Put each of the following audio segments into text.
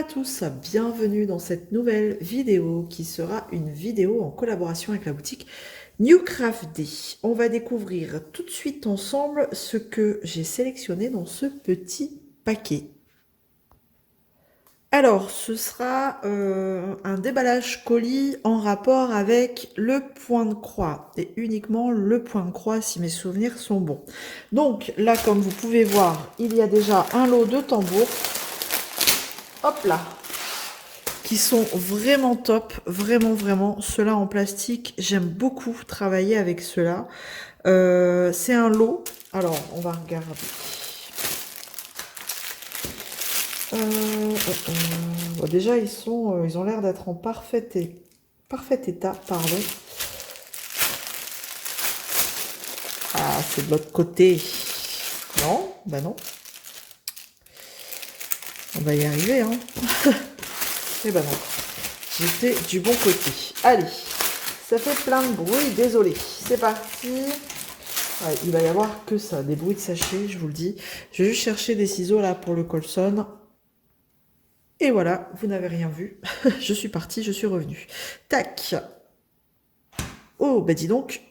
à tous, bienvenue dans cette nouvelle vidéo qui sera une vidéo en collaboration avec la boutique Newcrafté. On va découvrir tout de suite ensemble ce que j'ai sélectionné dans ce petit paquet. Alors, ce sera un déballage colis en rapport avec le point de croix et uniquement le point de croix si mes souvenirs sont bons. Donc là, comme vous pouvez voir, il y a déjà un lot de tambours. Hop là, qui sont vraiment top, vraiment, ceux-là en plastique, j'aime beaucoup travailler avec ceux-là. C'est un lot, alors on va regarder. Bon, déjà ils ont l'air d'être en parfait état, pardon. Ah, c'est de l'autre côté. Non, bah non. On va y arriver, hein. Eh ben non. J'étais du bon côté. Allez, ça fait plein de bruit, désolé. C'est parti. Ouais, il va y avoir que ça, des bruits de sachets, je vous le dis. Je vais juste chercher des ciseaux là pour le colson. Et voilà, vous n'avez rien vu. Je suis partie, je suis revenue. Tac. Oh, bah dis donc.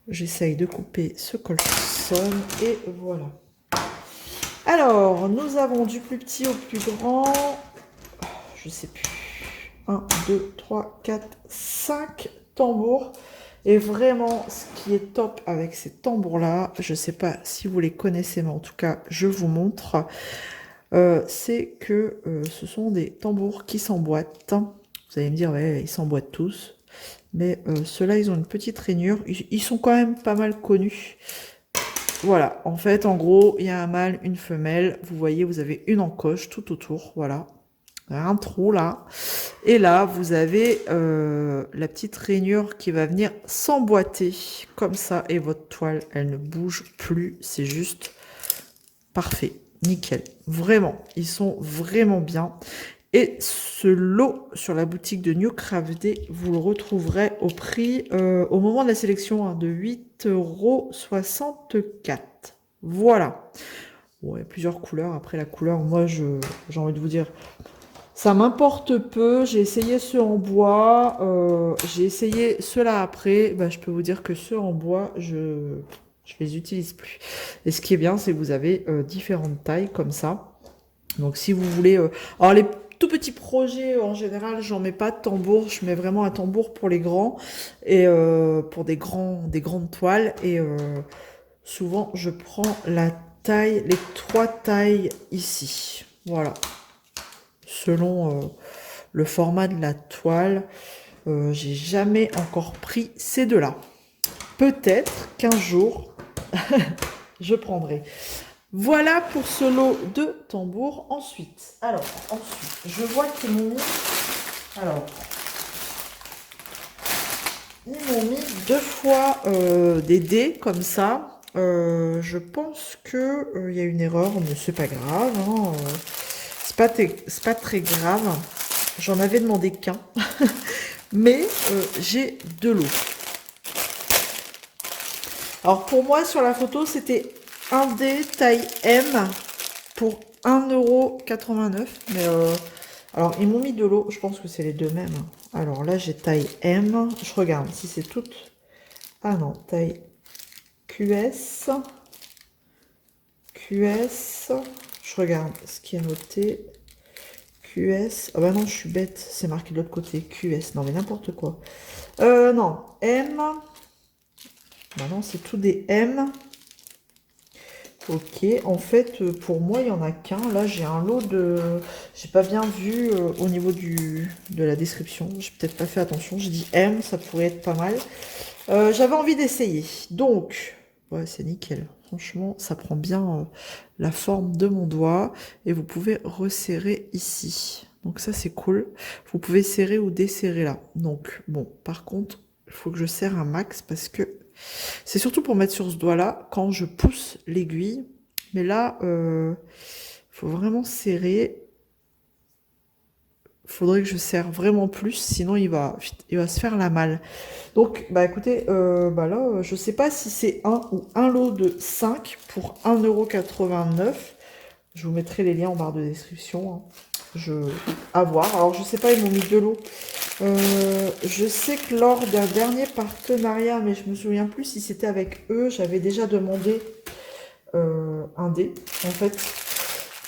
J'essaye de couper ce colson et voilà. Alors, nous avons du plus petit au plus grand. Je sais plus. 1, 2, 3, 4, 5 tambours. Et vraiment, ce qui est top avec ces tambours-là, je ne sais pas si vous les connaissez, mais en tout cas, je vous montre, c'est que ce sont des tambours qui s'emboîtent. Vous allez me dire, ouais, ils s'emboîtent tous. Mais ceux-là, ils ont une petite rainure. Ils sont quand même pas mal connus. Voilà, en fait, en gros, il y a un mâle, une femelle. Vous voyez, vous avez une encoche tout autour, voilà. Un trou là. Et là, vous avez la petite rainure qui va venir s'emboîter comme ça. Et votre toile, elle ne bouge plus. C'est juste parfait. Nickel. Vraiment. Ils sont vraiment bien. Et ce lot sur la boutique de Newcrafté, vous le retrouverez au prix, au moment de la sélection, hein, de 8,64 €. Voilà. Bon, il y a plusieurs couleurs. Après, la couleur, moi, j'ai envie de vous dire, ça m'importe peu. J'ai essayé ceux en bois. J'ai essayé ceux-là après. Bah, je peux vous dire que ceux en bois, je les utilise plus. Et ce qui est bien, c'est que vous avez différentes tailles comme ça. Donc si vous voulez... alors les tout petits projets, en général, j'en mets pas de tambour. Je mets vraiment un tambour pour les grands et pour des grandes toiles. Et souvent, je prends la taille, les 3 tailles ici. Voilà. Selon le format de la toile, j'ai jamais encore pris ces deux-là. Peut-être qu'un jour, je prendrai. Voilà pour ce lot de tambours. Ensuite, je vois qu'ils m'ont mis... Alors, ils m'ont mis 2 fois des dés comme ça. Je pense que y a une erreur, mais c'est pas grave. Hein. C'est pas très grave. J'en avais demandé qu'un. Mais j'ai 2 lots. Alors pour moi, sur la photo, c'était un dé taille M pour 1,89 €. Mais alors, ils m'ont mis 2 lots. Je pense que c'est les deux mêmes. Alors là, j'ai taille M. Je regarde si c'est toutes. Ah non, taille QS. QS. Je regarde ce qui est noté. QS. Ah bah non, je suis bête. C'est marqué de l'autre côté. QS. Non, mais n'importe quoi. Non. M. Bah non, c'est tout des M. Ok, en fait, pour moi, il n'y en a qu'un. Là, j'ai un lot de... J'ai pas bien vu au niveau de la description. J'ai peut-être pas fait attention. J'ai dit M, ça pourrait être pas mal. J'avais envie d'essayer. Donc, ouais, c'est nickel. Franchement, ça prend bien la forme de mon doigt. Et vous pouvez resserrer ici. Donc ça, c'est cool. Vous pouvez serrer ou desserrer là. Donc, bon, par contre, il faut que je serre un max parce que c'est surtout pour mettre sur ce doigt-là quand je pousse l'aiguille. Mais là, faut vraiment serrer. Faudrait que je serre vraiment plus, sinon il va se faire la malle. Donc, bah écoutez, bah là, je sais pas si c'est un ou un lot de 5 pour 1,89 €. Je vous mettrai les liens en barre de description. Hein. À voir. Alors, je sais pas, ils m'ont mis de l'eau. Je sais que lors d'un dernier partenariat, mais je me souviens plus si c'était avec eux, j'avais déjà demandé un dé, en fait.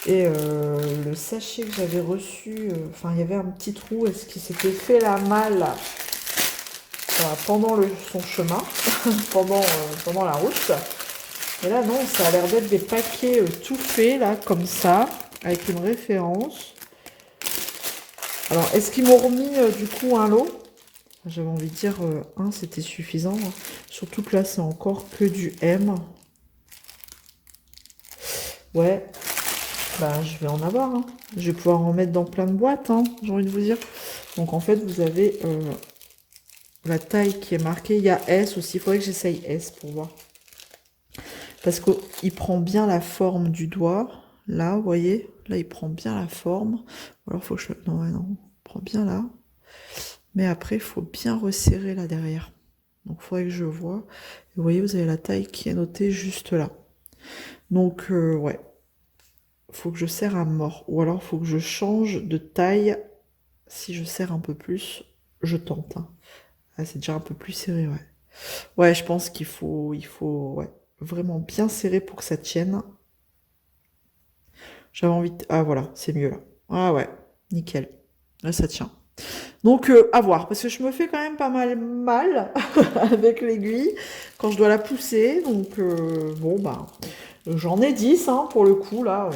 Et le sachet que j'avais reçu, enfin, il y avait un petit trou. Est-ce qu'il s'était fait la malle pendant son chemin, pendant la route? Et là, non, ça a l'air d'être des paquets tout faits, là, comme ça, avec une référence. Alors, est-ce qu'ils m'ont remis, du coup, un lot? J'avais envie de dire, un, c'était suffisant. Hein. Surtout que là, c'est encore que du M. Ouais, bah, je vais en avoir. Hein. Je vais pouvoir en mettre dans plein de boîtes, hein, j'ai envie de vous dire. Donc, en fait, vous avez la taille qui est marquée. Il y a S aussi. Il faudrait que j'essaye S pour voir. Parce qu'il prend bien la forme du doigt. Là, vous voyez, là, il prend bien la forme. Ou alors, il faut que je... Non, ouais, non. Il prend bien là. Mais après, il faut bien resserrer là derrière. Donc, il faudrait que je vois. Et vous voyez, vous avez la taille qui est notée juste là. Donc, ouais. Il faut que je serre à mort. Ou alors, il faut que je change de taille. Si je serre un peu plus, je tente. Hein. Ah, c'est déjà un peu plus serré, ouais. Ouais, je pense qu'il faut, ouais, vraiment bien serrer pour que ça tienne. J'avais envie de... Ah, voilà, c'est mieux là. Ah ouais, nickel. Là, ça tient. Donc, à voir, parce que je me fais quand même pas mal avec l'aiguille quand je dois la pousser. Donc, bon, bah, j'en ai 10, hein, pour le coup, là.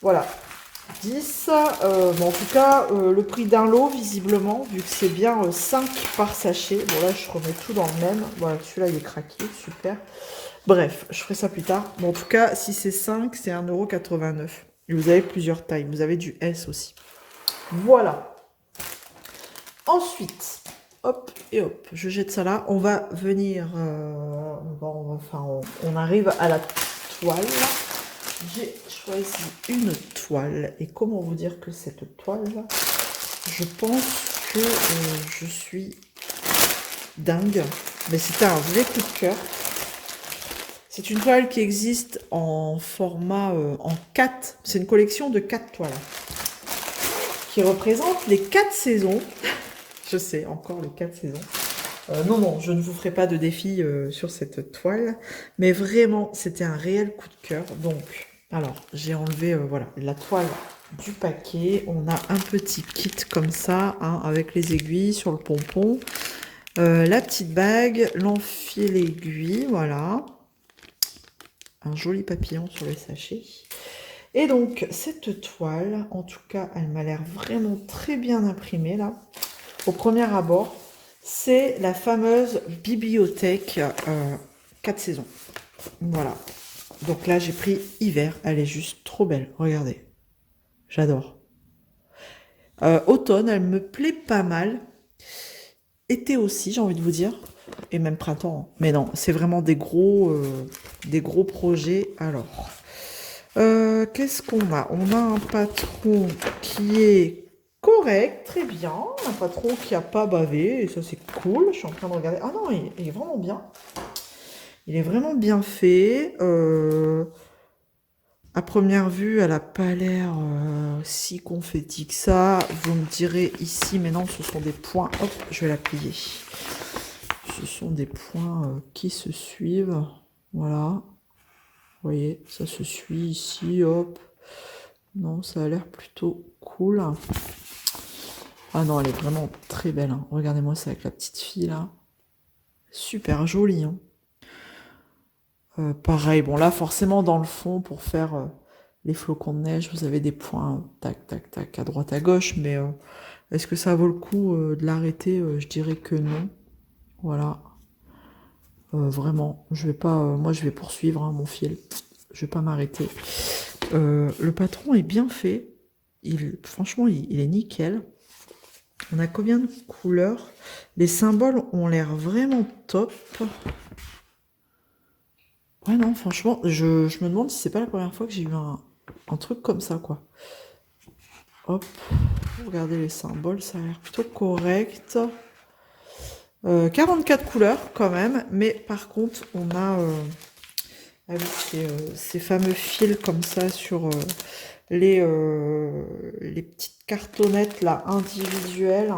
Voilà, 10. Bon, en tout cas, le prix d'un lot, visiblement, vu que c'est bien 5 par sachet. Bon, là, je remets tout dans le même. Voilà, celui-là, il est craqué, super. Bref, je ferai ça plus tard. Bon, en tout cas, si c'est 5, c'est 1,89 €. Et vous avez plusieurs tailles. Vous avez du S aussi. Voilà. Ensuite, hop et hop, je jette ça là. On va venir... on arrive à la toile. J'ai choisi une toile. Et comment vous dire que cette toile, je pense que je suis dingue. Mais c'était un vrai coup de cœur. C'est une toile qui existe en format en 4. C'est une collection de 4 toiles qui représente les 4 saisons. Je sais, encore les 4 saisons. Non, je ne vous ferai pas de défi sur cette toile. Mais vraiment, c'était un réel coup de cœur. Donc, alors, j'ai enlevé voilà, la toile du paquet. On a un petit kit comme ça, hein, avec les aiguilles sur le pompon. La petite bague, l'enfile aiguille, voilà. Un joli papillon sur le sachet. Et donc, cette toile, en tout cas, elle m'a l'air vraiment très bien imprimée, là. Au premier abord, c'est la fameuse bibliothèque 4 saisons. Voilà. Donc là, j'ai pris hiver. Elle est juste trop belle. Regardez. J'adore. Automne, elle me plaît pas mal. Été aussi, j'ai envie de vous dire. Et même printemps. Mais non, c'est vraiment des gros projets. Alors, qu'est-ce qu'on a? On a un patron qui est correct, très bien. Un patron qui n'a pas bavé, et ça c'est cool. Je suis en train de regarder. Ah non, il est vraiment bien. Il est vraiment bien fait. À première vue, elle n'a pas l'air si confetti que ça. Vous me direz ici, mais non, ce sont des points. Hop, je vais la plier. Ce sont des points qui se suivent. Voilà. Vous voyez, ça se suit ici, hop. Non, ça a l'air plutôt cool. Ah non, elle est vraiment très belle. Hein. Regardez-moi ça avec la petite fille, là. Super jolie. Hein. Pareil, bon là, forcément, dans le fond, pour faire les flocons de neige, vous avez des points, tac, tac, tac, à droite, à gauche. Mais est-ce que ça vaut le coup de l'arrêter? Je dirais que non. Voilà. Vraiment, je vais pas... moi, je vais poursuivre hein, mon fil. Je vais pas m'arrêter. Le patron est bien fait. Franchement, il est nickel. On a combien de couleurs? Les symboles ont l'air vraiment top. Ouais, non, franchement, je me demande si c'est pas la première fois que j'ai eu un truc comme ça, quoi. Hop, regardez les symboles, ça a l'air plutôt correct. 44 couleurs quand même, mais par contre, on a avec ces fameux fils comme ça sur les petites cartonnettes là individuelles.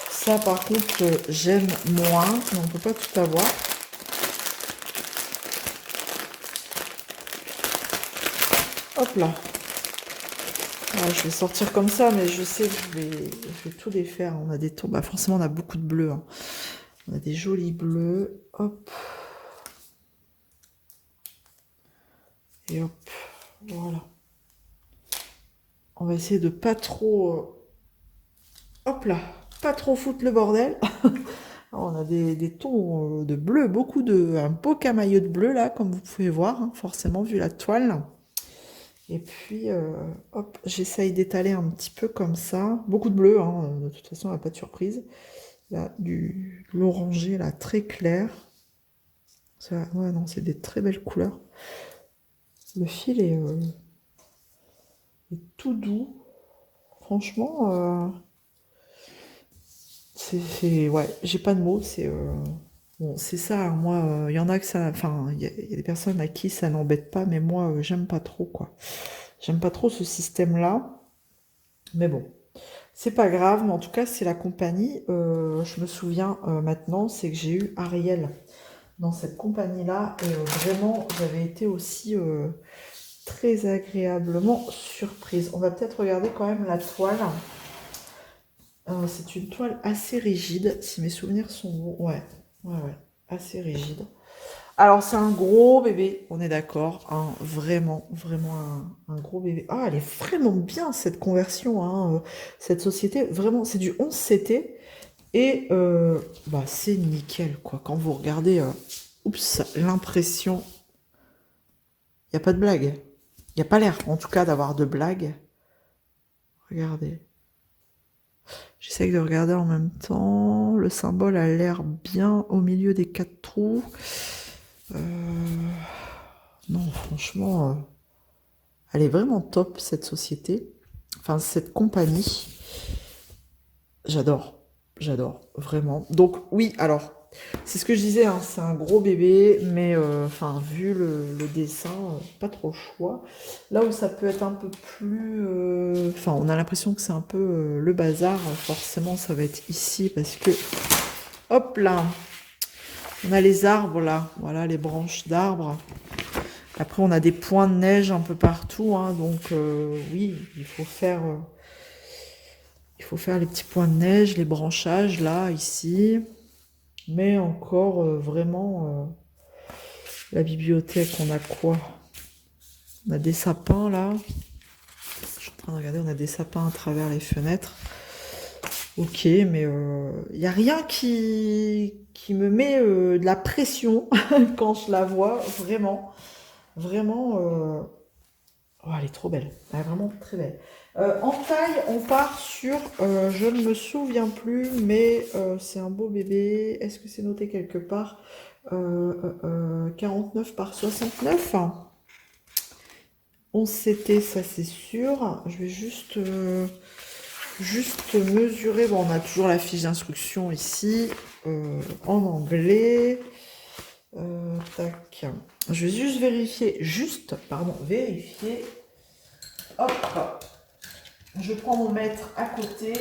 Ça par contre j'aime moins, mais on peut pas tout avoir. Hop là. Ouais, je vais sortir comme ça, mais je sais que je vais tout défaire. On a des tons, bah forcément on a beaucoup de bleus, hein. On a des jolis bleus. Hop. Et hop. Voilà. On va essayer de pas trop... hop là. Pas trop foutre le bordel. On a des tons de bleu, un beau camailleux de bleu là, comme vous pouvez voir, hein, forcément vu la toile. Et puis, hop, j'essaye d'étaler un petit peu comme ça. Beaucoup de bleu, hein, de toute façon, il n'y a pas de surprise. Là, de l'orangé, là, très clair. Ça, ouais, non, c'est des très belles couleurs. Le fil est tout doux. Franchement, ouais, j'ai pas de mots. Bon, c'est ça, hein, moi, il y en a que ça... Enfin, il y a des personnes à qui ça n'embête pas, mais moi, j'aime pas trop, quoi. J'aime pas trop ce système-là. Mais bon, c'est pas grave, mais en tout cas, c'est la compagnie. Je me souviens maintenant, c'est que j'ai eu Ariel dans cette compagnie-là. Et vraiment, j'avais été aussi très agréablement surprise. On va peut-être regarder quand même la toile. C'est une toile assez rigide, si mes souvenirs sont bons. Ouais, assez rigide. Alors, c'est un gros bébé, on est d'accord, hein, vraiment, vraiment un gros bébé. Ah, elle est vraiment bien, cette conversion, hein, cette société. Vraiment, c'est du 11CT. Et bah, c'est nickel, quoi. Quand vous regardez, oups, l'impression, il n'y a pas de blague. Il n'y a pas l'air, en tout cas, d'avoir de blague. Regardez. J'essaye de regarder en même temps. Le symbole a l'air bien au milieu des 4 trous. Non, franchement, elle est vraiment top, cette société. Enfin, cette compagnie. J'adore, vraiment. Donc, oui, alors, c'est ce que je disais, hein, c'est un gros bébé, mais, enfin, vu le dessin, pas trop le choix. Là où ça peut être un peu plus... Enfin, on a l'impression que c'est un peu le bazar. Forcément, ça va être ici, parce que... Hop là! On a les arbres, là. Voilà, les branches d'arbres. Après, on a des points de neige un peu partout, hein, donc, oui, il faut faire les petits points de neige, les branchages, là, ici. Mais encore, vraiment, la bibliothèque, on a quoi? On a des sapins, là. Je suis en train de regarder, on a des sapins à travers les fenêtres. Ok, mais il n'y a rien qui me met de la pression quand je la vois, vraiment. Vraiment, oh, elle est trop belle. Elle est vraiment très belle. En taille, on part sur, je ne me souviens plus, mais c'est un beau bébé. Est-ce que c'est noté quelque part? 49 par 69. 11 CT, ça c'est sûr. Je vais juste mesurer. Bon, on a toujours la fiche d'instruction ici, en anglais. Tac. Je vais juste vérifier. Vérifier. Hop. Je prends mon mètre à côté,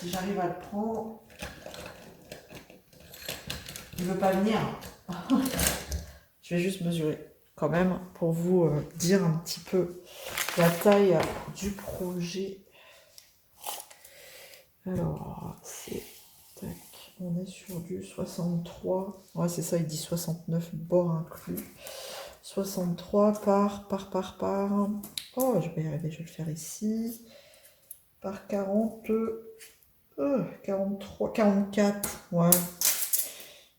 si j'arrive à le prendre. Il ne veut pas venir. Je vais juste mesurer quand même pour vous dire un petit peu la taille du projet. Alors, c'est... Tac, on est sur du 63. Ouais, c'est ça, il dit 69, bord inclus. 63 par... Oh, je vais y arriver, je vais le faire ici. Par 40... 43, 44, ouais.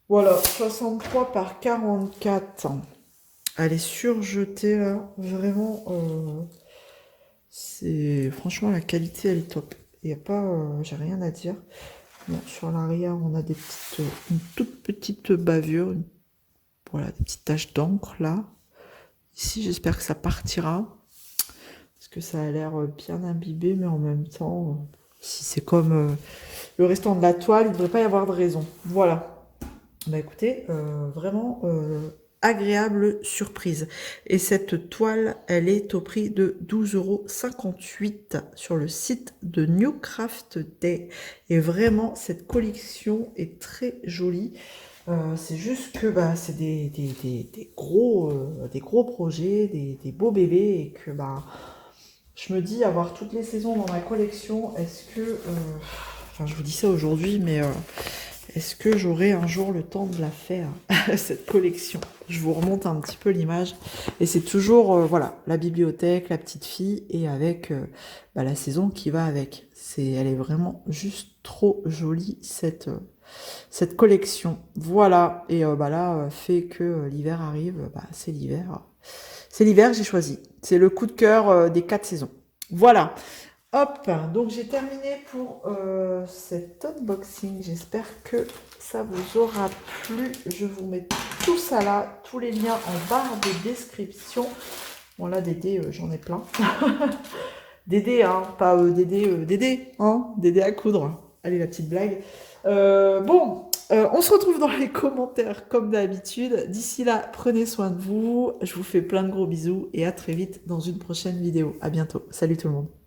Voilà, 63 par 44. Elle est surjetée là, vraiment. Franchement, la qualité elle est top. Il n'y a pas, j'ai rien à dire. Bon, sur l'arrière, on a une toute petite bavure. Voilà, des petites taches d'encre là. Ici, j'espère que ça partira. Parce que ça a l'air bien imbibé, mais en même temps, si c'est comme le restant de la toile, il ne devrait pas y avoir de raison. Voilà. Bah écoutez, vraiment agréable surprise. Et cette toile, elle est au prix de 12,58 € sur le site de New Craft Day. Et vraiment, cette collection est très jolie. C'est juste que bah, c'est des gros projets, des beaux bébés, et que bah, je me dis avoir toutes les saisons dans ma collection, est-ce que... enfin, je vous dis ça aujourd'hui, mais est-ce que j'aurai un jour le temps de la faire, cette collection? Je vous remonte un petit peu l'image. Et c'est toujours, voilà, la bibliothèque, la petite fille, et avec bah, la saison qui va avec. Elle est vraiment juste trop jolie, cette collection. Voilà. Et bah là, fait que l'hiver arrive, bah, c'est l'hiver. C'est l'hiver, j'ai choisi. C'est le coup de cœur des 4 saisons. Voilà. Hop, donc j'ai terminé pour cet unboxing. J'espère que ça vous aura plu. Je vous mets tout ça là, tous les liens en barre de description. Bon là, des dés, j'en ai plein. Des dés, hein, pas des dés, hein, des dés à coudre. Allez, la petite blague. On se retrouve dans les commentaires comme d'habitude. D'ici là, prenez soin de vous. Je vous fais plein de gros bisous et à très vite dans une prochaine vidéo. À bientôt. Salut tout le monde.